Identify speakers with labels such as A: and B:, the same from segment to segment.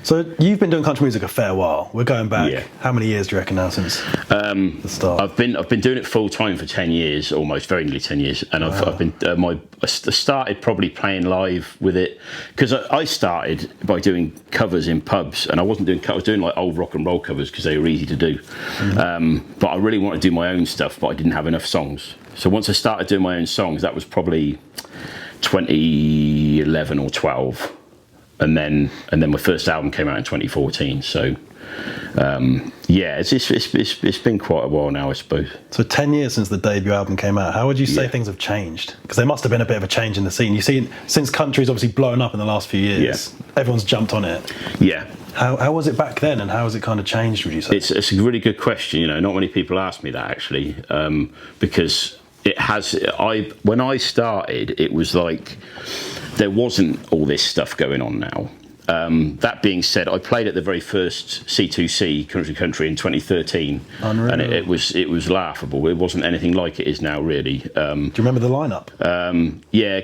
A: So you've been doing country music a fair while. We're going back. How many years do you reckon now since the start?
B: I've been doing it full time for 10 years, almost, very nearly 10 years, and I've been I started probably playing live with it because I started by doing covers in pubs, and I was doing like old rock and roll covers because they were easy to do. But I really wanted to do my own stuff, but I didn't have enough songs. So once I started doing my own songs, that was probably 2011 or 12. And then my first album came out in 2014. So it's been quite a while now, I suppose.
A: So 10 years since the debut album came out. How would you say things have changed? Because there must have been a bit of a change in the scene. You see, since country's obviously blown up in the last few years, everyone's jumped on it.
B: Yeah.
A: How was it back then, and how has it kind of changed, would you say?
B: It's a really good question. You know, not many people ask me that actually, because it has. When I started, it was like there wasn't all this stuff going on now. That being said, I played at the very first C2C Country in 2013.
A: Unreal.
B: And it was laughable. It wasn't anything like it is now, really.
A: Do you remember the lineup?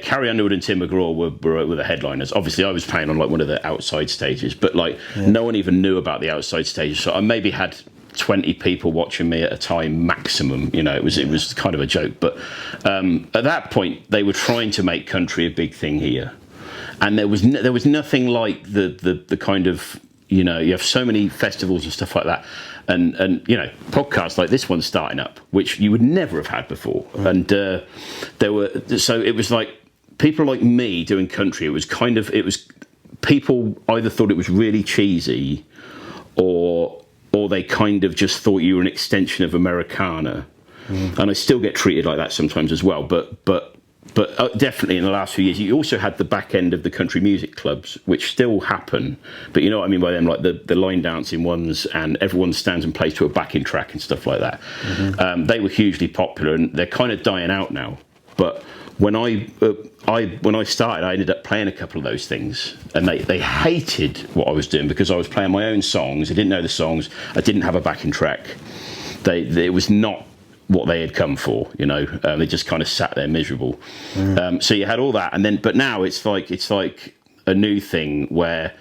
B: Carrie Underwood and Tim McGraw were the headliners. Obviously, I was playing on like one of the outside stages, but like no one even knew about the outside stages. So I maybe had 20 people watching me at a time maximum. You know, it was kind of a joke. But at that point, they were trying to make country a big thing here. And there was nothing like the kind of, you know, you have so many festivals and stuff like that, and you know, podcasts like this one's starting up, which you would never have had before. And so it was like people like me doing country. It was people either thought it was really cheesy, or they kind of just thought you were an extension of Americana. And I still get treated like that sometimes as well, but definitely in the last few years, you also had the back end of the country music clubs, which still happen. But you know what I mean by them, like the line dancing ones, and everyone stands and plays to a backing track and stuff like that. They were hugely popular, and they're kind of dying out now. But when I started, I ended up playing a couple of those things, and they hated what I was doing because I was playing my own songs. I didn't know the songs. I didn't have a backing track. It was not what they had come for, you know. They just kind of sat there miserable. So you had all that, but now it's like a new thing where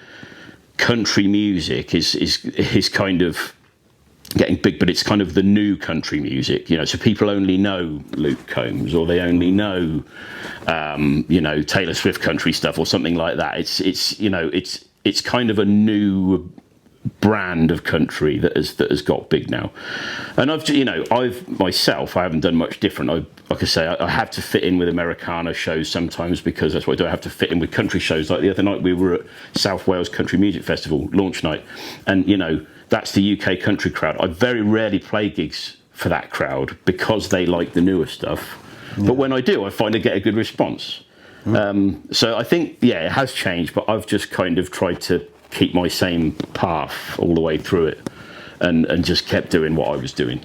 B: country music is kind of getting big, but it's kind of the new country music, you know. So people only know Luke Combs, or they only know, you know, Taylor Swift country stuff or something like that. It's kind of a new brand of country that has got big now. And I haven't done much different. Like I say, I have to fit in with Americana shows sometimes, because that's what I do. I have to fit in with country shows. Like the other night we were at South Wales Country Music Festival launch night, and you know, that's the UK country crowd. I very rarely play gigs for that crowd because they like the newer stuff. But when I do, I find I get a good response. So I think, it has changed, but I've just kind of tried to keep my same path all the way through it, and just kept doing what I was doing.